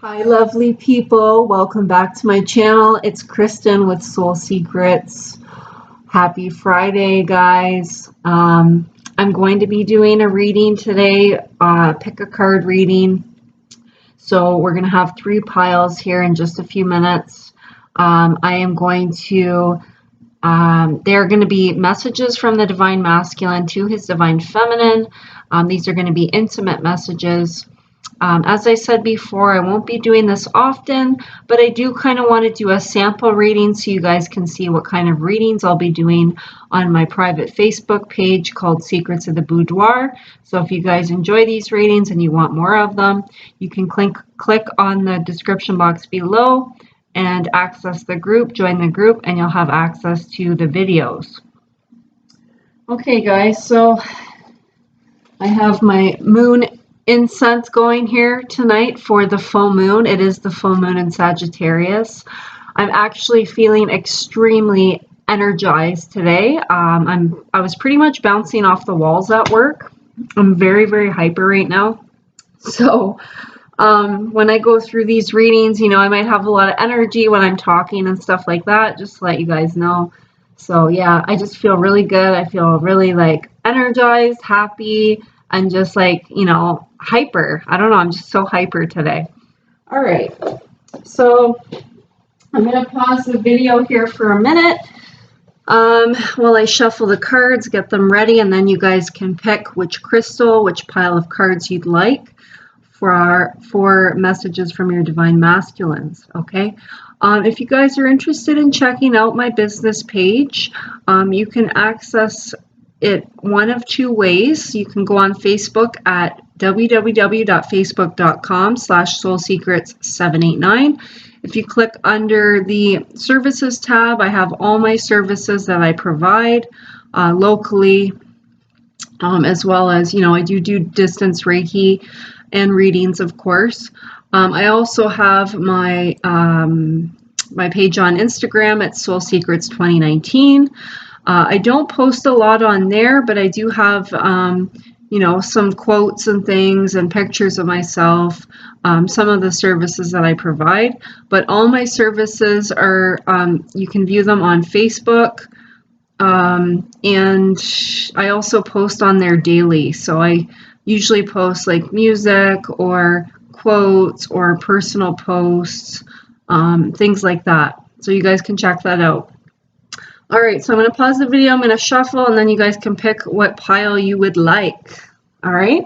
Hi, lovely people. Welcome back to my channel. It's Kristen with Soul Secrets. Happy Friday, guys. I'm going to be doing a reading today, pick a card reading. So we're going to have 3 piles here in just a few minutes. I am going to, they're going to be messages from the Divine Masculine to his Divine Feminine. These are going to be intimate messages. As I said before, I won't be doing this often, but I do kind of want to do a sample reading so you guys can see what kind of readings I'll be doing on my private Facebook page called Secrets of the Boudoir. So if you guys enjoy these readings and you want more of them, you can click on the description box below and access the group, join the group, and you'll have access to the videos. Okay, guys, so I have my moon incense going here tonight for the full moon. It is the full moon in Sagittarius. I'm actually feeling extremely energized today. I was pretty much bouncing off the walls at work. I'm very, very hyper right now. So when I go through these readings, you know, I might have a lot of energy when I'm talking and stuff like that, just to let you guys know. So yeah, I just feel really good. I feel really like energized, happy, and just like, you know, hyper. I don't know, I'm just so hyper today. All right, so I'm going to pause the video here for a minute while I shuffle the cards, get them ready, and then you guys can pick which crystal, which pile of cards you'd like for messages from your Divine Masculines, okay? If you guys are interested in checking out my business page, you can access it one of 2 ways. You can go on Facebook at www.facebook.com/soulsecrets789. If you click under the services tab, I have all my services that I provide locally, as well as, you know, I do distance Reiki and readings, of course. I also have my my page on Instagram at Soul Secrets 2019. I don't post a lot on there, but I do have, you know, some quotes and things and pictures of myself, some of the services that I provide. But all my services are, you can view them on Facebook, and I also post on there daily. So I usually post like music or quotes or personal posts, things like that. So you guys can check that out. All right, so I'm going to pause the video, I'm going to shuffle, and then you guys can pick what pile you would like. All right?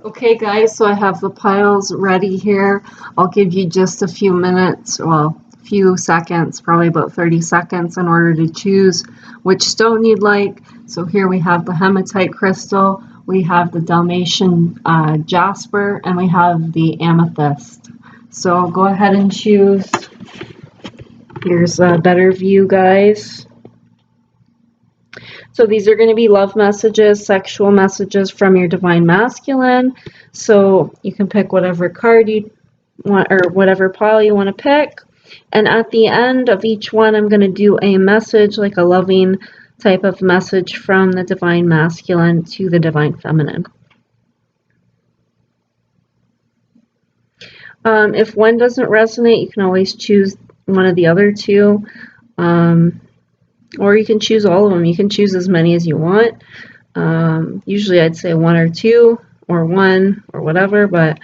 Okay, guys, so I have the piles ready here. I'll give you just a few minutes, well, a few seconds, probably about 30 seconds in order to choose which stone you'd like. So here we have the hematite crystal, we have the Dalmatian jasper, and we have the amethyst. So go ahead and choose. Here's a better view, guys. So these are going to be love messages, sexual messages from your Divine Masculine. So you can pick whatever card you want or whatever pile you want to pick. And at the end of each one, I'm going to do a message, like a loving type of message from the Divine Masculine to the Divine Feminine. If one doesn't resonate, you can always choose one of the other 2, or you can choose all of them. You can choose as many as you want. Usually I'd say 1 or 2 or 1 or whatever, but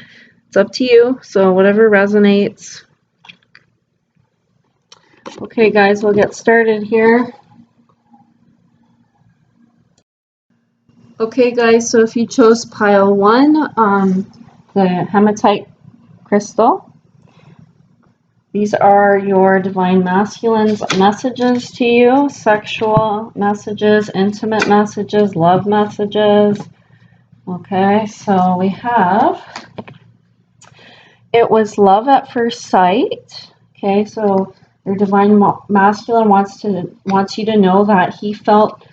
it's up to you. So whatever resonates. Okay, guys, we'll get started here. Okay, guys, so if you chose pile 1, the hematite crystal, these are your Divine Masculine's messages to you, sexual messages, intimate messages, love messages. Okay, so we have, it was love at first sight. Okay, so your Divine Masculine wants you to know that he felt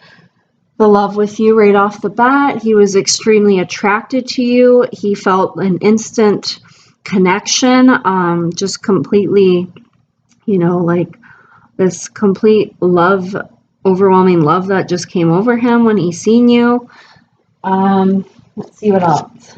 the love with you right off the bat. He was extremely attracted to you. He felt an instant connection, just completely, you know, like this complete love, overwhelming love that just came over him when he seen you. Let's see what else.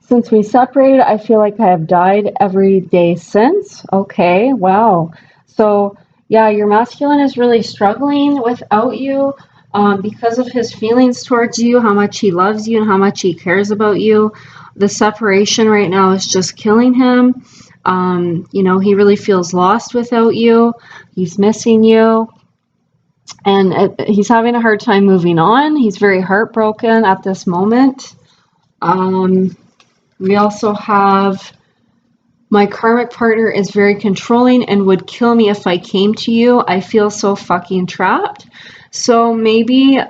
Since we separated, I feel like I have died every day since. Okay, wow. So, yeah, your masculine is really struggling without you because of his feelings towards you, how much he loves you, and how much he cares about you. The separation right now is just killing him. You know, he really feels lost without you. He's missing you. And he's having a hard time moving on. He's very heartbroken at this moment. We also have my karmic partner is very controlling and would kill me if I came to you. I feel so fucking trapped. So maybe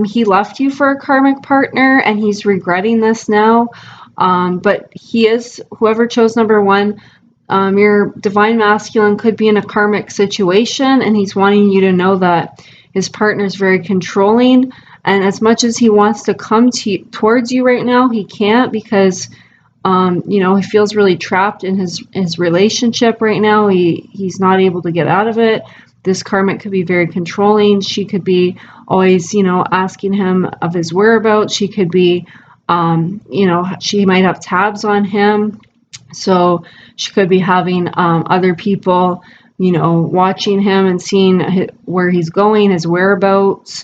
he left you for a karmic partner and he's regretting this now. But he is, whoever chose number one, your divine masculine could be in a karmic situation and he's wanting you to know that his partner is very controlling. And as much as he wants to come towards you right now, he can't because you know, he feels really trapped in his relationship right now. He's not able to get out of it. This karmic could be very controlling. She could be always, you know, asking him of his whereabouts. She could be, you know, she might have tabs on him. So she could be having other people, you know, watching him and seeing where he's going, his whereabouts.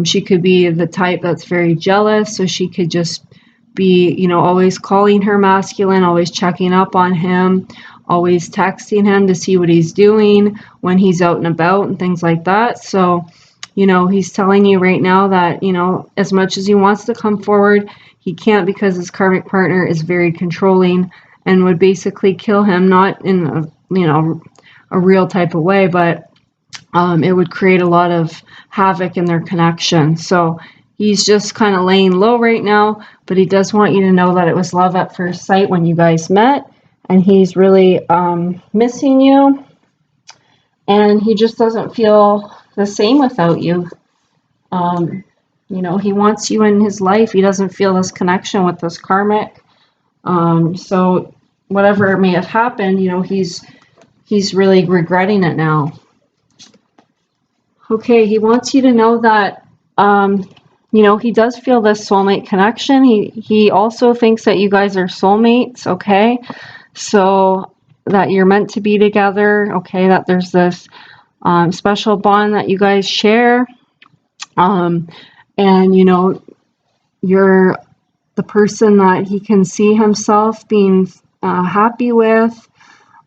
She could be the type that's very jealous. So she could just be, you know, always calling her masculine, always checking up on him, always texting him to see what he's doing when he's out and about and things like that. So, you know, he's telling you right now that, you know, as much as he wants to come forward, he can't because his karmic partner is very controlling and would basically kill him, not in a, you know, a real type of way, but it would create a lot of havoc in their connection. So he's just kind of laying low right now, but he does want you to know that it was love at first sight when you guys met, and he's really missing you, and he just doesn't feel the same without you. You know, he wants you in his life. He doesn't feel this connection with this karmic. So whatever may have happened, you know, he's really regretting it now. Okay, he wants you to know that you know, he does feel this soulmate connection. He also thinks that you guys are soulmates, okay? So that you're meant to be together, okay? That there's this special bond that you guys share. And, you know, you're the person that he can see himself being happy with.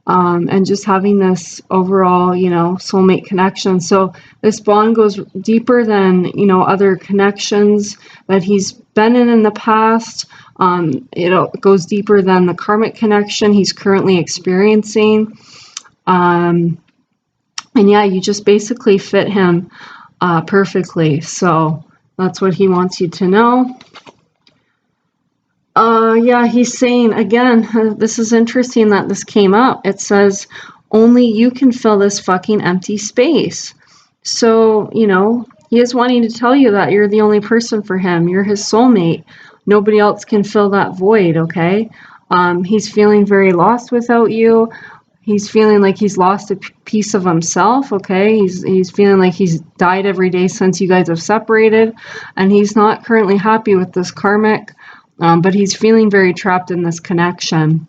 And just having this overall, you know, soulmate connection. So this bond goes deeper than, you know, other connections that he's been in the past. It goes deeper than the karmic connection he's currently experiencing. And yeah, you just basically fit him perfectly. So that's what he wants you to know. Yeah, he's saying, again, this is interesting that this came up. It says, only you can fill this fucking empty space. So, you know, he is wanting to tell you that you're the only person for him. You're his soulmate. Nobody else can fill that void, okay? He's feeling very lost without you. He's feeling like he's lost a piece of himself, okay? He's feeling like he's died every day since you guys have separated. And he's not currently happy with this karmic. But he's feeling very trapped in this connection.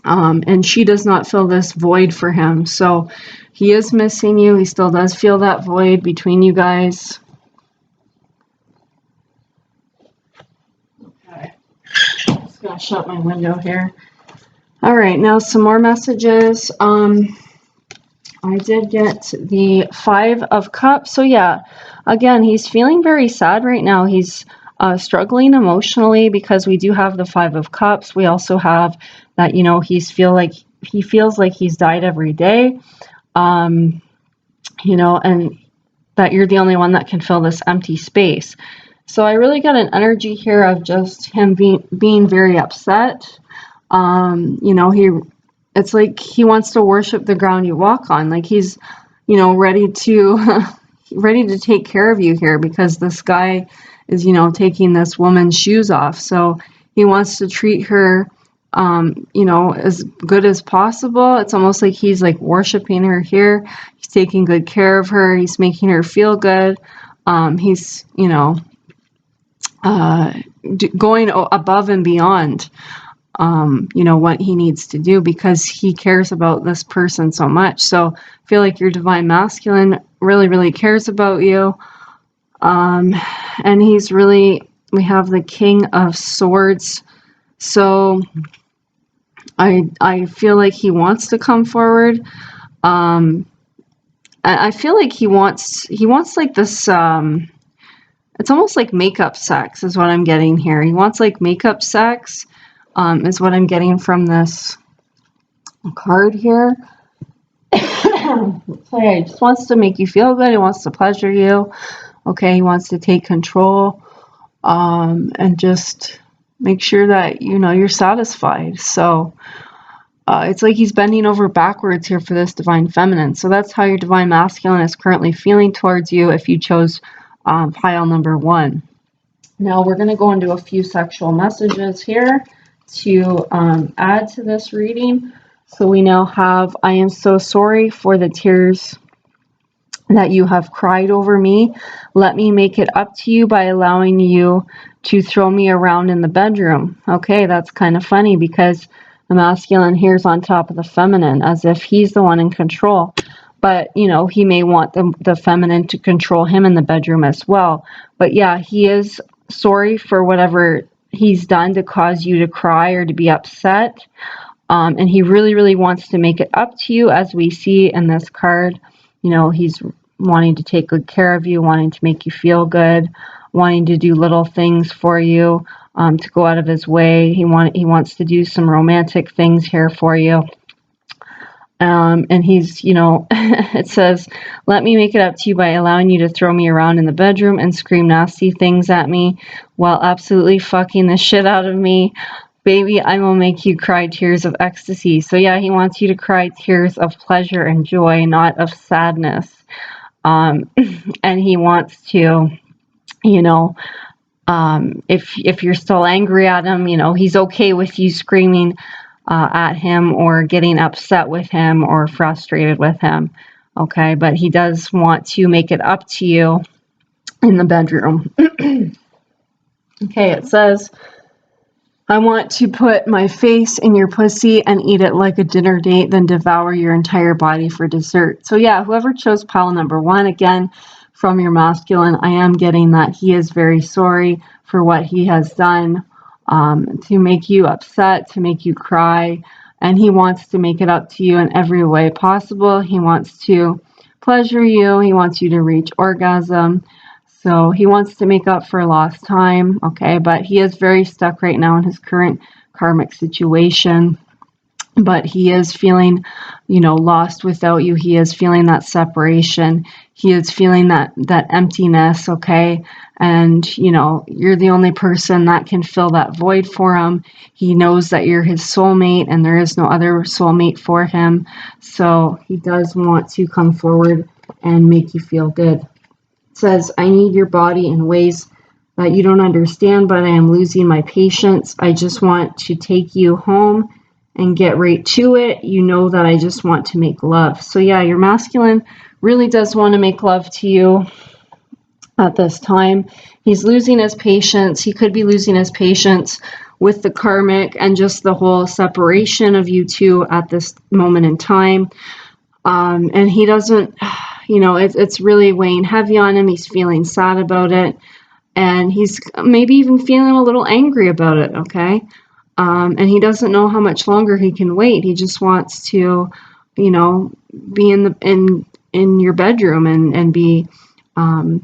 And she does not fill this void for him. So he is missing you. He still does feel that void between you guys. Okay. Just going to shut my window here. All right, now some more messages. I did get the 5 of Cups. So yeah, again, he's feeling very sad right now. He's struggling emotionally because we do have the 5 of Cups. We also have that, you know, he feels like he's died every day, you know, and that you're the only one that can fill this empty space. So I really got an energy here of just him being very upset. You know, it's like he wants to worship the ground you walk on. Like he's, you know, ready to take care of you here because this guy is, you know, taking this woman's shoes off. So he wants to treat her, you know, as good as possible. It's almost like he's like worshiping her here. He's taking good care of her. He's making her feel good. He's, you know, going above and beyond. you know, what he needs to do because he cares about this person so much. So I feel like your divine masculine really, really cares about you. And he's really, we have the King of Swords. So I feel like he wants to come forward. I feel like he wants like this, it's almost like makeup sex is what I'm getting here. He wants like makeup sex, is what I'm getting from this card here. Okay, he just wants to make you feel good. He wants to pleasure you. Okay, he wants to take control, and just make sure that, you know, you're satisfied. So it's like he's bending over backwards here for this divine feminine. So that's how your divine masculine is currently feeling towards you if you chose pile number 1. Now we're going to go into a few sexual messages here to add to this reading. So we now have, I am so sorry for the tears that you have cried over me. Let me make it up to you by allowing you to throw me around in the bedroom. Okay, that's kind of funny because the masculine here is on top of the feminine, as if he's the one in control. But, you know, he may want the feminine to control him in the bedroom as well. But yeah, he is sorry for whatever he's done to cause you to cry or to be upset. And he really, really wants to make it up to you, as we see in this card. You know, he's wanting to take good care of you, wanting to make you feel good, wanting to do little things for you, to go out of his way. He wants to do some romantic things here for you. And he's, you know, it says, let me make it up to you by allowing you to throw me around in the bedroom and scream nasty things at me while absolutely fucking the shit out of me. Baby, I will make you cry tears of ecstasy. So yeah, he wants you to cry tears of pleasure and joy, not of sadness. And he wants to, you know, if you're still angry at him, you know, he's okay with you screaming at him or getting upset with him or frustrated with him. Okay, but he does want to make it up to you in the bedroom. Okay, it says, I want to put my face in your pussy and eat it like a dinner date, then devour your entire body for dessert. So yeah, whoever chose pile number 1, again, from your masculine, I am getting that he is very sorry for what he has done, to make you upset, to make you cry, and he wants to make it up to you in every way possible. He wants to pleasure you. He wants you to reach orgasm. So he wants to make up for lost time, okay, but he is very stuck right now in his current karmic situation. But he is feeling, you know, lost without you. He is feeling that separation. He is feeling that emptiness, okay? And, you know, you're the only person that can fill that void for him. He knows that you're his soulmate and there is no other soulmate for him. So he does want to come forward and make you feel good. It says, I need your body in ways that you don't understand, but I am losing my patience. I just want to take you home and get right to it. You know that I just want to make love. So yeah, your masculine really does want to make love to you at this time. He's losing his patience. He could be losing his patience with the karmic and just the whole separation of you two at this moment in time. And he doesn't, you know, it's really weighing heavy on him. He's feeling sad about it. And he's maybe even feeling a little angry about it, okay? And he doesn't know how much longer he can wait. He just wants to, you know, be in your bedroom and be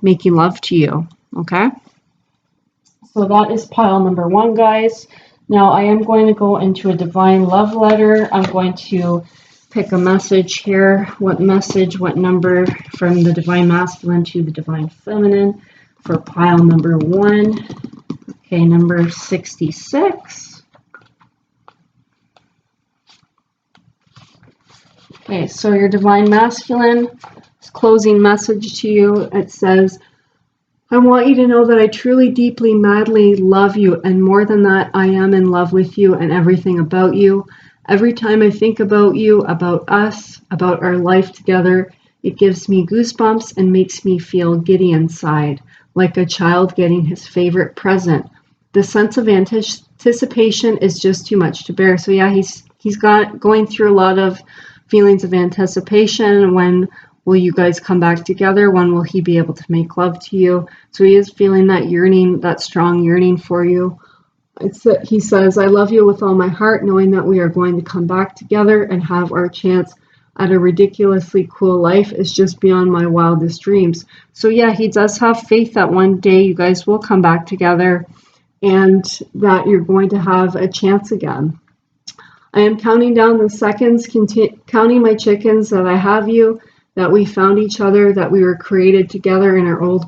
making love to you. Okay. So that is pile number 1, guys. Now I am going to go into a divine love letter. I'm going to pick a message here. What message, what number from the divine masculine to the divine feminine for pile number 1. Okay, number 66. Okay, so your divine masculine closing message to you, it says, I want you to know that I truly, deeply, madly love you, and more than that, I am in love with you and everything about you. Every time I think about you, about us, about our life together, it gives me goosebumps and makes me feel giddy inside, like a child getting his favorite present. The sense of anticipation is just too much to bear. So yeah, he's going through a lot of feelings of anticipation. When will you guys come back together? When will he be able to make love to you? So he is feeling that yearning, that strong yearning for you. He says, I love you with all my heart, knowing that we are going to come back together and have our chance at a ridiculously cool life is just beyond my wildest dreams. So yeah, he does have faith that one day you guys will come back together and that you're going to have a chance again. I am counting down the seconds, counting my chickens, that I have you, that we found each other, that we were created together in our own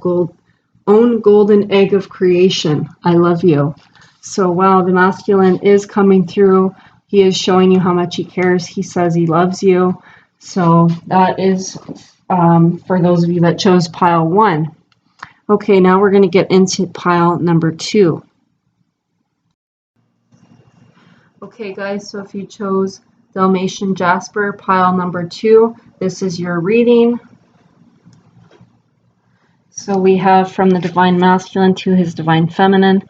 golden egg of creation. I love you. So wow, the masculine is coming through. He is showing you how much he cares. He says he loves you. So that is for those of you that chose pile 1. Okay, now we're going to get into pile number 2. Okay guys, so if you chose Dalmatian Jasper, pile number 2, this is your reading. So we have from the Divine Masculine to his Divine Feminine.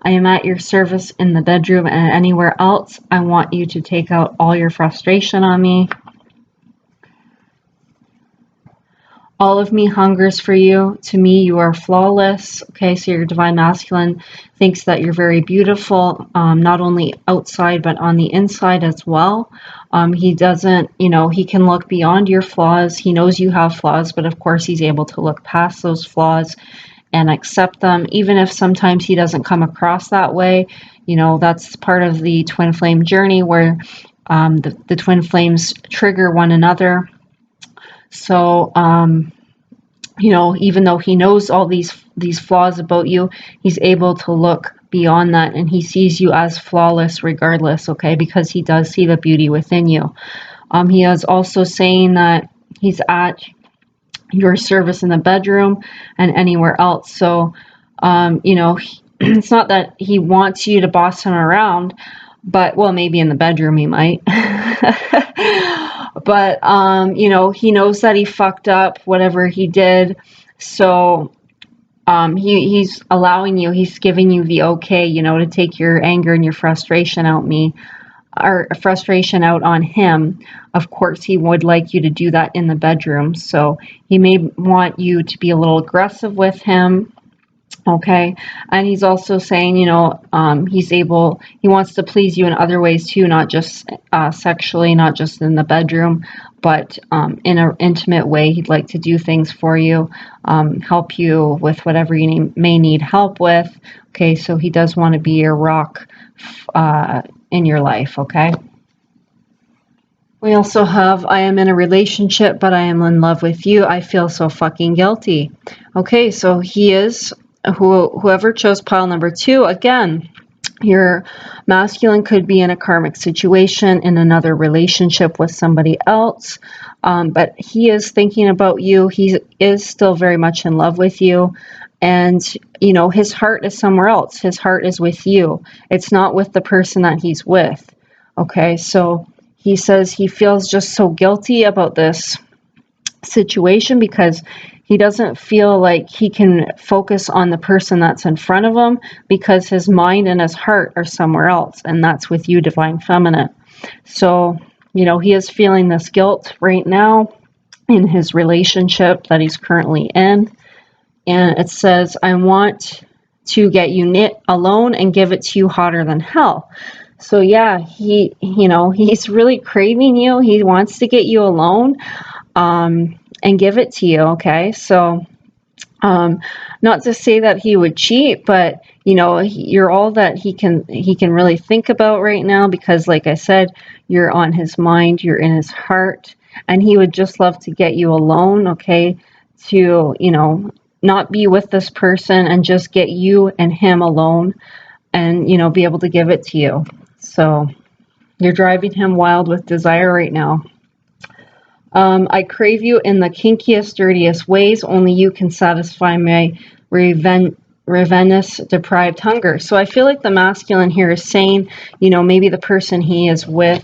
I am at your service in the bedroom and anywhere else. I want you to take out all your frustration on me. All of me hungers for you. To me, you are flawless. Okay, so your Divine Masculine thinks that you're very beautiful, not only outside, but on the inside as well. He doesn't, he can look beyond your flaws. He knows you have flaws, but of course he's able to look past those flaws and accept them, even if sometimes he doesn't come across that way. That's part of the twin flame journey where the twin flames trigger one another. So, even though he knows all these flaws about you, he's able to look beyond that, and he sees you as flawless regardless, okay, because he does see the beauty within you. He is also saying that he's at your service in the bedroom and anywhere else. So, it's not that he wants you to boss him around, but, well, maybe in the bedroom he might. But, he knows that he fucked up whatever he did. So, he's allowing you, he's giving you the okay, to take your anger and your frustration out on him. Of course, he would like you to do that in the bedroom. So he may want you to be a little aggressive with him. Okay, and he's also saying, he wants to please you in other ways too, not just sexually, not just in the bedroom, but in an intimate way. He'd like to do things for you, help you with whatever you may need help with. Okay, so he does want to be your rock in your life, okay? We also have, I am in a relationship, but I am in love with you. I feel so fucking guilty. Okay, so he is... Whoever chose pile number 2, again, your masculine could be in a karmic situation, in another relationship with somebody else, but he is thinking about you. He is still very much in love with you, and his heart is somewhere else. His heart is with you. It's not with the person that he's with. Okay, so he says he feels just so guilty about this situation because he doesn't feel like he can focus on the person that's in front of him because his mind and his heart are somewhere else, and that's with you, Divine Feminine. So, he is feeling this guilt right now in his relationship that he's currently in. And it says, I want to get you knit alone and give it to you hotter than hell. So yeah, he's really craving you. He wants to get you alone. And give it to you, okay? So, not to say that he would cheat, but, you're all that he can really think about right now because, like I said, you're on his mind, you're in his heart, and he would just love to get you alone, okay? To, not be with this person and just get you and him alone and, be able to give it to you. So, you're driving him wild with desire right now. I crave you in the kinkiest, dirtiest ways. Only you can satisfy my ravenous, deprived hunger. So I feel like the masculine here is saying, maybe the person he is with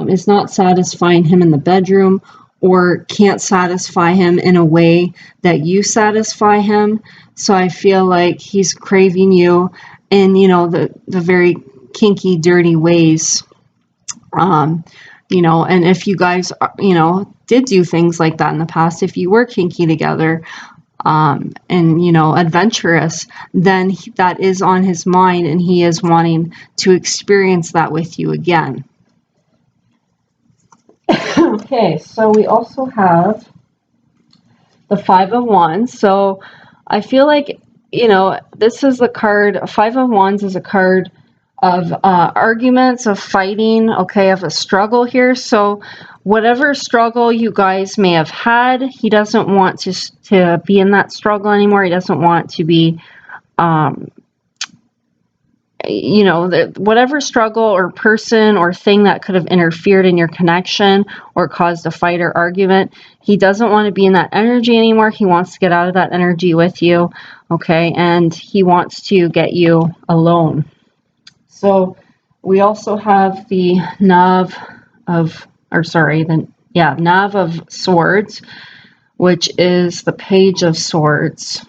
is not satisfying him in the bedroom or can't satisfy him in a way that you satisfy him. So I feel like he's craving you in, the very kinky, dirty ways. You know, and if you guys, you know, did do things like that in the past, if you were kinky together, and, you know, adventurous, then that is on his mind, and he is wanting to experience that with you again. Okay, so we also have the Five of Wands. So I feel like, you know, this is the card, Five of Wands is a card of arguments, of fighting, okay, of a struggle here. So whatever struggle you guys may have had, he doesn't want to be in that struggle anymore. He doesn't want to be, you know, whatever struggle or person or thing that could have interfered in your connection or caused a fight or argument, he doesn't want to be in that energy anymore. He wants to get out of that energy with you, okay, and he wants to get you alone. So we also have the Knave of Swords, which is the Page of Swords.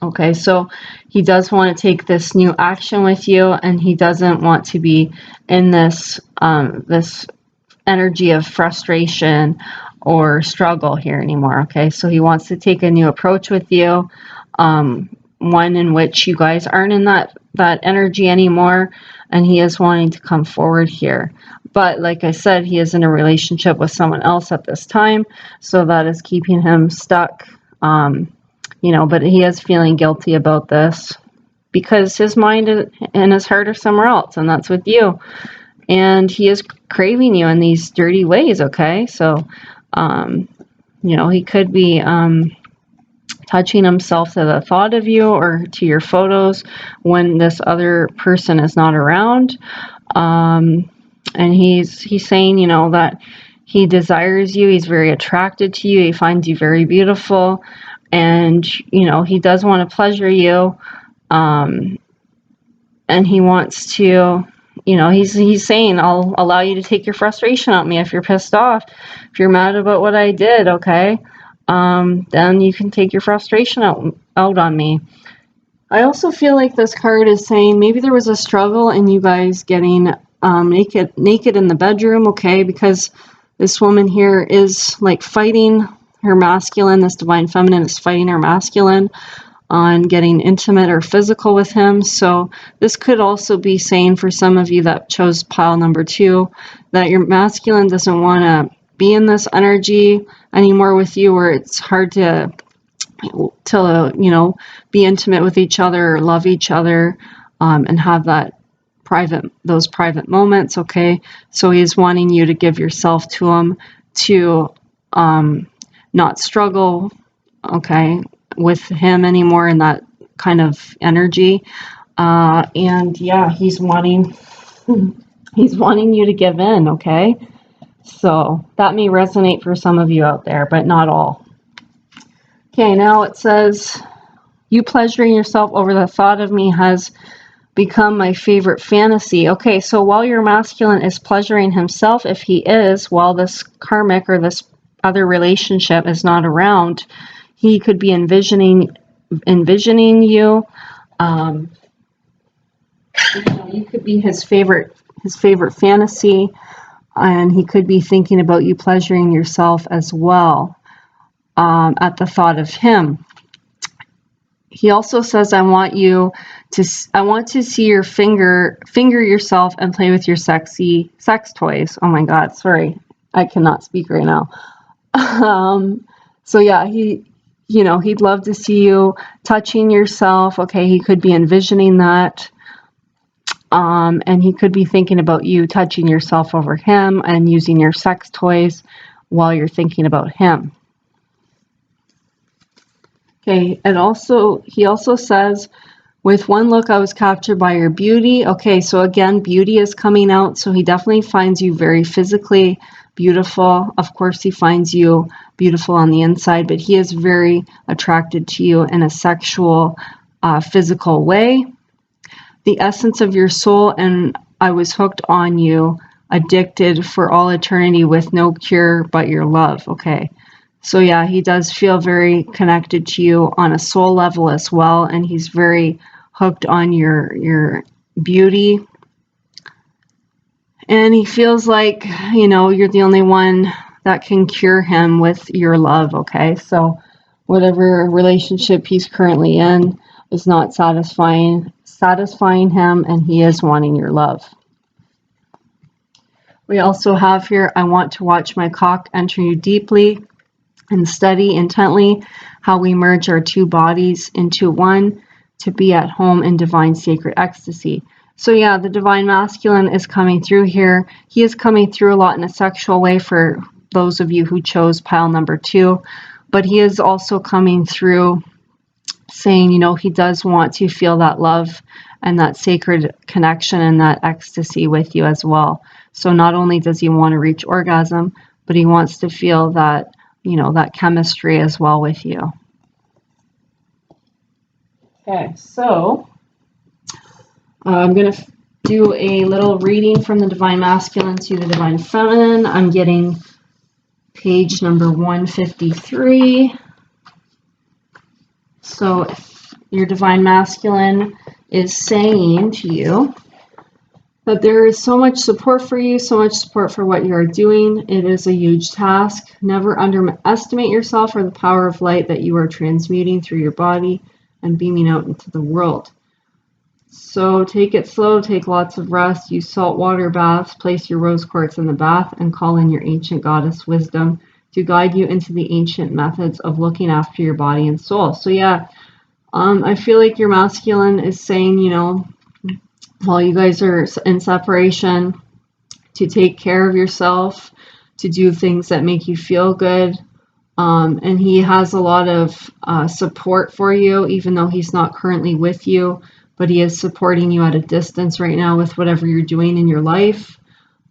Okay, so he does want to take this new action with you, and he doesn't want to be in this this energy of frustration or struggle here anymore. Okay, so he wants to take a new approach with you, one in which you guys aren't in that energy anymore, and he is wanting to come forward here. But like I said, he is in a relationship with someone else at this time, so that is keeping him stuck. You know, but he is feeling guilty about this because his mind and his heart are somewhere else, and that's with you. And he is craving you in these dirty ways, okay? So, you know, he could be touching himself to the thought of you or to your photos when this other person is not around. And he's saying, you know, that he desires you. He's very attracted to you. He finds you very beautiful. And, you know, he does want to pleasure you. And he wants to, you know, he's saying, I'll allow you to take your frustration out on me if you're pissed off, if you're mad about what I did, okay? Then you can take your frustration out on me. I also feel like this card is saying maybe there was a struggle in you guys getting naked in the bedroom, okay? Because this woman here is like fighting her masculine, this divine feminine is fighting her masculine on getting intimate or physical with him. So this could also be saying for some of you that chose pile number 2 that your masculine doesn't want to be in this energy anymore with you, where it's hard to you know, be intimate with each other or love each other, and have those private moments, okay? So he's wanting you to give yourself to him to not struggle, okay, with him anymore in that kind of energy. And yeah, he's wanting you to give in, okay? So that may resonate for some of you out there, but not all. Okay, now it says, you pleasuring yourself over the thought of me has become my favorite fantasy. Okay, so while your masculine is pleasuring himself, if he is, while this karmic or this other relationship is not around, he could be envisioning you. You could be his favorite fantasy, and he could be thinking about you pleasuring yourself as well, at the thought of him. He also says, I want to see your finger yourself and play with your sexy sex toys. Oh my God, sorry, I cannot speak right now. So yeah, he'd love to see you touching yourself. Okay, he could be envisioning that. And he could be thinking about you touching yourself over him and using your sex toys while you're thinking about him. Okay, and he also says, with one look, I was captured by your beauty. Okay, so again, beauty is coming out. So he definitely finds you very physically beautiful. Of course, he finds you beautiful on the inside, but he is very attracted to you in a sexual, physical way. The essence of your soul, and I was hooked on you, addicted for all eternity with no cure but your love. Okay. So yeah, he does feel very connected to you on a soul level as well, and he's very hooked on your beauty, And he feels like, you're the only one that can cure him with your love, okay? So whatever relationship he's currently in is not satisfying him, and he is wanting your love. We also have here, I want to watch my cock enter you deeply and study intently how we merge our two bodies into one to be at home in divine sacred ecstasy. So yeah, the divine masculine is coming through here. He is coming through a lot in a sexual way for those of you who chose pile number 2, but he is also coming through saying, he does want to feel that love and that sacred connection and that ecstasy with you as well. So not only does he want to reach orgasm, but he wants to feel that, that chemistry as well with you. Okay, so I'm going to do a little reading from the Divine Masculine to the Divine Feminine. I'm getting page number 153. So your Divine Masculine is saying to you that there is so much support for you, so much support for what you are doing. It is a huge task. Never underestimate yourself or the power of light that you are transmuting through your body and beaming out into the world. So take it slow, take lots of rest, use saltwater baths, place your rose quartz in the bath, and call in your ancient goddess wisdom to guide you into the ancient methods of looking after your body and soul. So yeah, I feel like your masculine is saying, while you guys are in separation, to take care of yourself, to do things that make you feel good. And he has a lot of support for you, even though he's not currently with you, but he is supporting you at a distance right now with whatever you're doing in your life.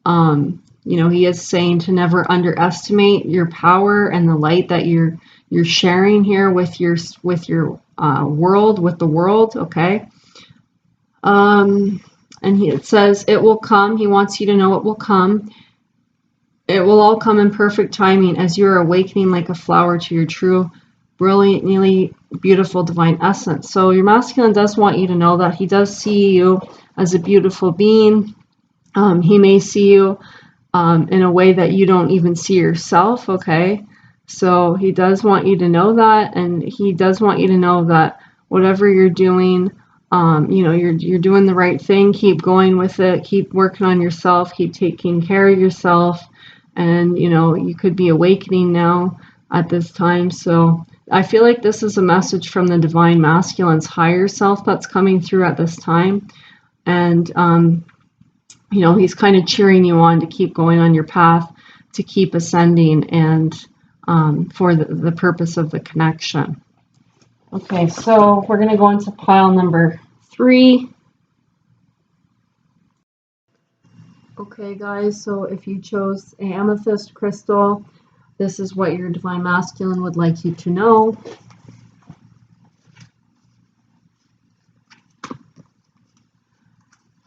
He is saying to never underestimate your power and the light that you're sharing here with your world, with the world, okay? And it says it will come. He wants you to know it will come. It will all come in perfect timing as you are awakening like a flower to your true, brilliantly beautiful divine essence. So your masculine does want you to know that he does see you as a beautiful being. He may see you in a way that you don't even see yourself, okay? So he does want you to know that, and he does want you to know that whatever you're doing, you're doing the right thing. Keep going with it. Keep working on yourself. Keep taking care of yourself. And, you could be awakening now at this time. So I feel like this is a message from the Divine Masculine's higher self that's coming through at this time. And, he's kind of cheering you on to keep going on your path, to keep ascending, and for the purpose of the connection. Okay, so we're going to go into pile number 3. Okay, guys, so if you chose an amethyst crystal, this is what your Divine Masculine would like you to know.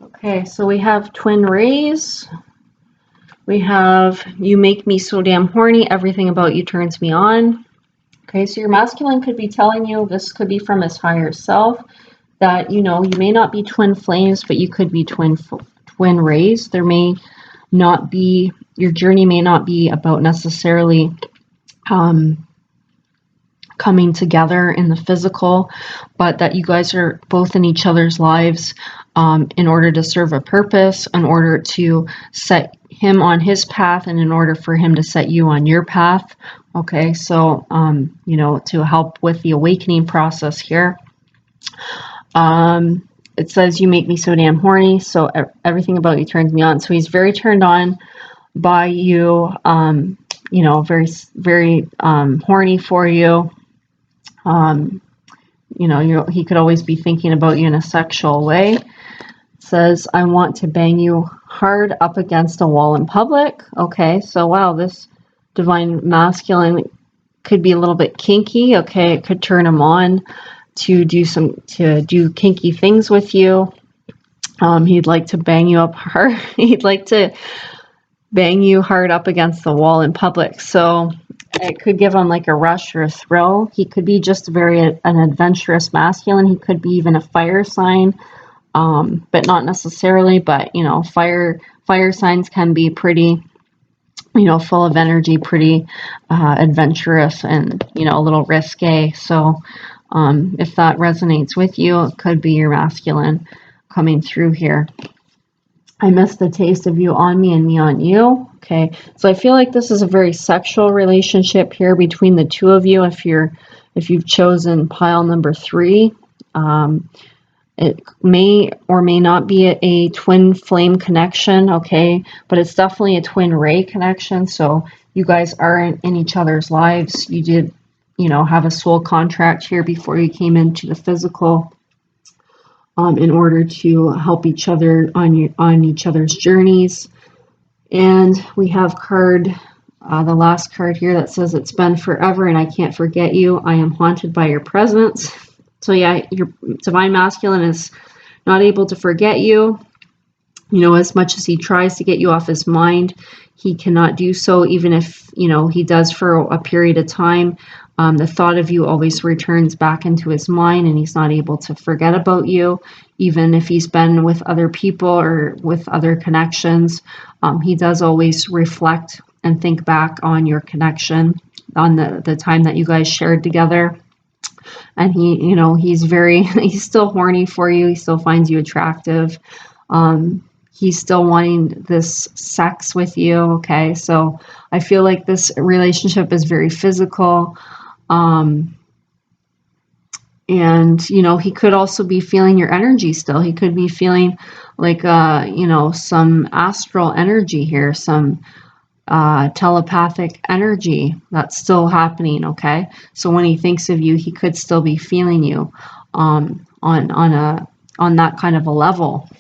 Okay, so we have twin rays. We have you make me so damn horny, everything about you turns me on. Okay, so your masculine could be telling you, this could be from his higher self, that, you may not be twin flames, but you could be twin rays. There may not be, your journey may not be about necessarily coming together in the physical, but that you guys are both in each other's lives in order to serve a purpose, in order to set him on his path, and in order for him to set you on your path. Okay, so, to help with the awakening process here. It says, you make me so damn horny, so everything about you turns me on. So he's very turned on by you, very, very horny for you. He could always be thinking about you in a sexual way. It says, I want to bang you hard up against a wall in public. Okay, so wow, this Divine Masculine could be a little bit kinky. Okay, it could turn him on to do kinky things with you. He'd like to bang you up hard. He'd like to bang you hard up against the wall in public. So it could give him like a rush or a thrill. He could be just an adventurous masculine. He could be even a fire sign, but not necessarily. But fire fire signs can be pretty, full of energy, pretty adventurous, and, a little risque. So if that resonates with you, it could be your masculine coming through here. I miss the taste of you on me and me on you. Okay, so I feel like this is a very sexual relationship here between the two of you. If you've chosen pile number 3, it may or may not be a twin flame connection, okay, but it's definitely a twin ray connection. So you guys are in each other's lives. You did, have a soul contract here before you came into the physical. In order to help each other on each other's journeys. And we have the last card here that says, it's been forever and I can't forget you. I am haunted by your presence. So yeah, your divine masculine is not able to forget you. As much as he tries to get you off his mind, he cannot do so, even if, he does for a period of time. The thought of you always returns back into his mind, and he's not able to forget about you, even if he's been with other people or with other connections. He does always reflect and think back on your connection, on the time that you guys shared together. And he's he's still horny for you. He still finds you attractive. He's still wanting this sex with you. Okay, so I feel like this relationship is very physical. And he could also be feeling your energy still. He could be feeling like some astral energy here, some telepathic energy that's still happening. Okay, so when he thinks of you, he could still be feeling you on that kind of a level.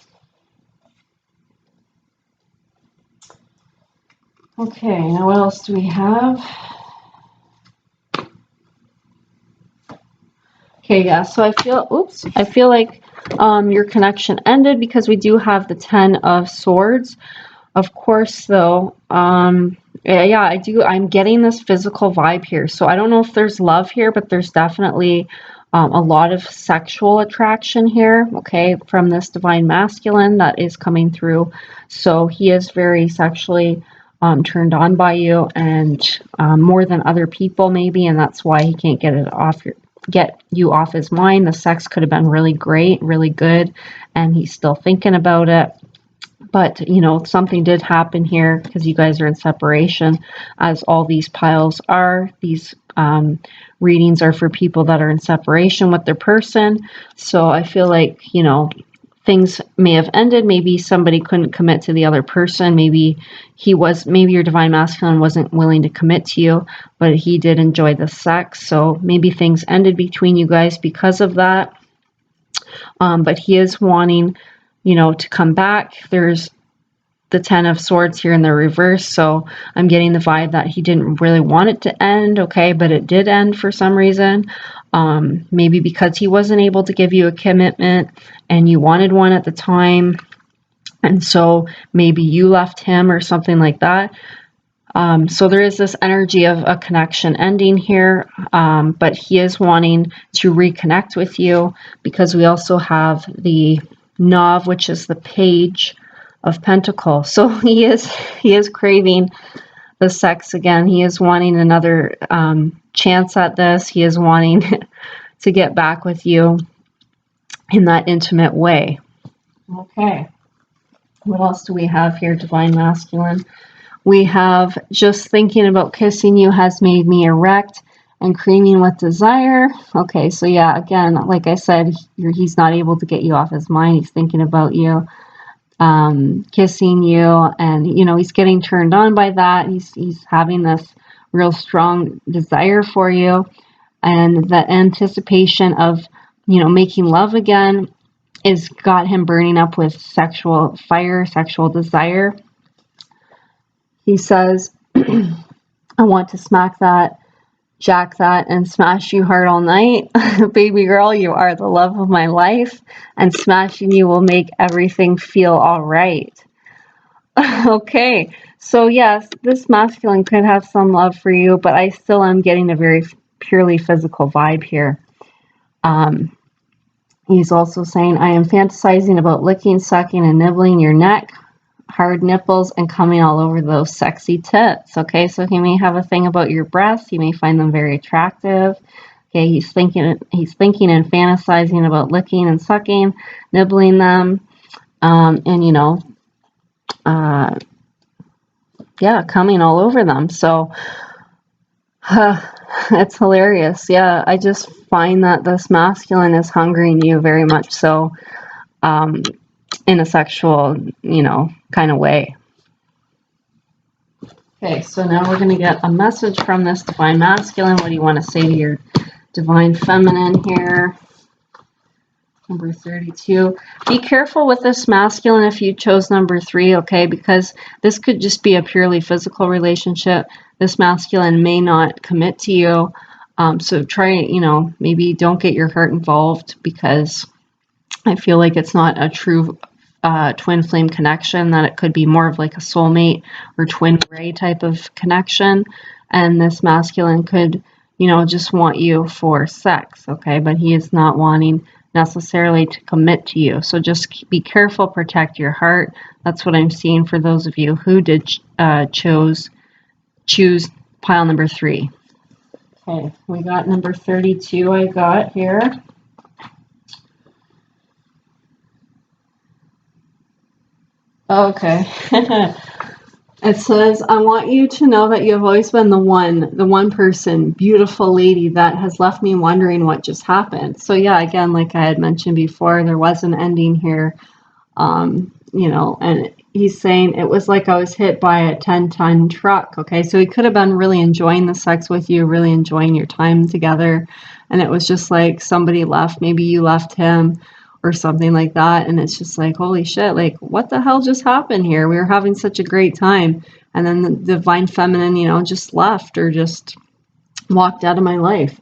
Okay, now what else do we have? Okay, yeah, so I feel like your connection ended because we do have the 10 of Swords. Of course, though, yeah, I'm getting this physical vibe here. So I don't know if there's love here, but there's definitely a lot of sexual attraction here, okay, from this divine masculine that is coming through. So he is very sexually turned on by you, and more than other people maybe, and that's why he can't get you off his mind. The sex could have been really great, really good, and he's still thinking about it. But something did happen here because you guys are in separation, as all these piles are. These readings are for people that are in separation with their person. So I feel like things may have ended. Maybe somebody couldn't commit to the other person. Maybe your divine masculine wasn't willing to commit to you, but he did enjoy the sex. So maybe things ended between you guys because of that. But he is wanting, to come back. There's the 10 of Swords here in the reverse. So I'm getting the vibe that he didn't really want it to end. Okay, but it did end for some reason. Maybe because he wasn't able to give you a commitment and you wanted one at the time. And so maybe you left him or something like that. So there is this energy of a connection ending here, but he is wanting to reconnect with you because we also have the Nov, which is the Page of Pentacles. So he is craving the sex again. He is wanting another chance at this. He is wanting to get back with you in that intimate way. Okay. What else do we have here, divine masculine? We have, just thinking about kissing you has made me erect and creaming with desire. Okay, so yeah, again, like I said, he's not able to get you off his mind. He's thinking about you, kissing you, and he's getting turned on by that. He's having this real strong desire for you, and the anticipation of making love again is got him burning up with sexual fire, sexual desire. He says, I want to smack that, jack that, and smash you hard all night. Baby girl, you are the love of my life, and smashing you will make everything feel all right. Okay, so yes, this masculine could have some love for you, but I still am getting a very purely physical vibe here. He's also saying, I am fantasizing about licking, sucking, and nibbling your neck. hard nipples and coming all over those sexy tits. Okay, so he may have a thing about your breasts. You may find them very attractive. Okay, he's thinking and fantasizing about licking and sucking, nibbling them, and you know, yeah, coming all over them. So it's hilarious. Yeah, I just find that this masculine is hungering you very much so, in a sexual, you know, kind of way. Okay, so now we're going to get a message from this divine masculine. What do you want to say to your divine feminine here? Number 32. Be careful with this masculine if you chose number 3, okay? Because this could just be a purely physical relationship. This masculine may not commit to you. So try, you know, maybe don't get your heart involved, because I feel like it's not a true twin flame connection, that it could be more of like a soulmate or twin ray type of connection. And this masculine could, you know, just want you for sex, okay? But he is not wanting necessarily to commit to you. So just be careful, protect your heart. That's what I'm seeing for those of you who did choose pile number 3. Okay, we got number 32 I got here. Okay. It says, I want you to know that you have always been the one person, beautiful lady that has left me wondering what just happened. So yeah, again, like I had mentioned before, there was an ending here, you know, and he's saying it was like I was hit by a 10-ton truck. Okay, so he could have been really enjoying the sex with you, really enjoying your time together, and it was just like somebody left, maybe you left him or something like that, and it's just like, holy shit, like what the hell just happened here? We were having such a great time, and then the divine feminine, you know, just left or just walked out of my life.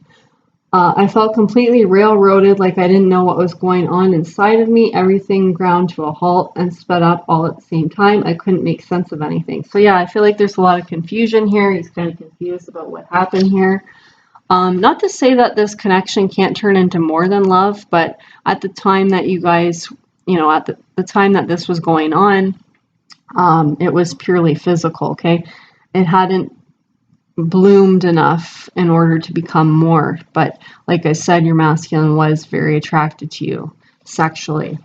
I felt completely railroaded, like I didn't know what was going on inside of me. Everything ground to a halt and sped up all at the same time. I couldn't make sense of anything. So yeah, I feel like there's a lot of confusion here. He's kind of confused about what happened here. Not to say that this connection can't turn into more than love, but at the time that you guys, you know, at the time that this was going on, it was purely physical, okay? It hadn't bloomed enough in order to become more. But like I said, your masculine was very attracted to you sexually.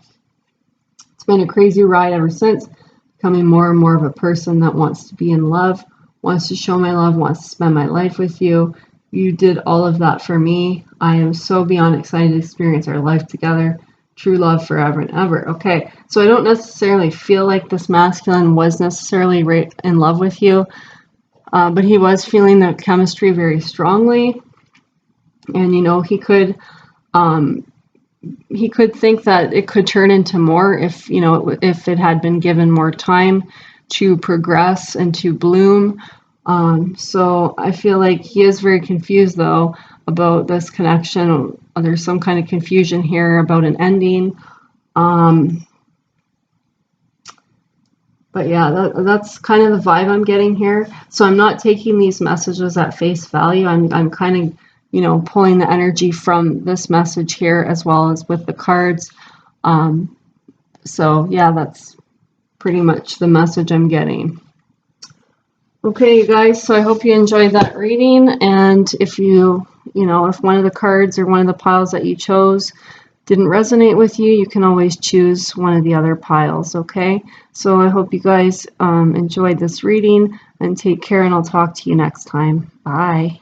It's been a crazy ride ever since, becoming more and more of a person that wants to be in love, wants to show my love, wants to spend my life with you. You did all of that for me. I am so beyond excited to experience our life together. True love forever and ever. Okay, so I don't necessarily feel like this masculine was necessarily right in love with you, but he was feeling the chemistry very strongly. And, you know, he could think that it could turn into more if, you know, if it had been given more time to progress and to bloom. So I feel like he is very confused, though, about this connection. There's some kind of confusion here about an ending. But yeah, that's kind of the vibe I'm getting here. So I'm not taking these messages at face value. I'm kind of, you know, pulling the energy from this message here as well as with the cards. So yeah, that's pretty much the message I'm getting. Okay, you guys, so I hope you enjoyed that reading, and if you know, if one of the cards or one of the piles that you chose didn't resonate with you, you can always choose one of the other piles, okay? So I hope you guys enjoyed this reading, and take care, and I'll talk to you next time. Bye.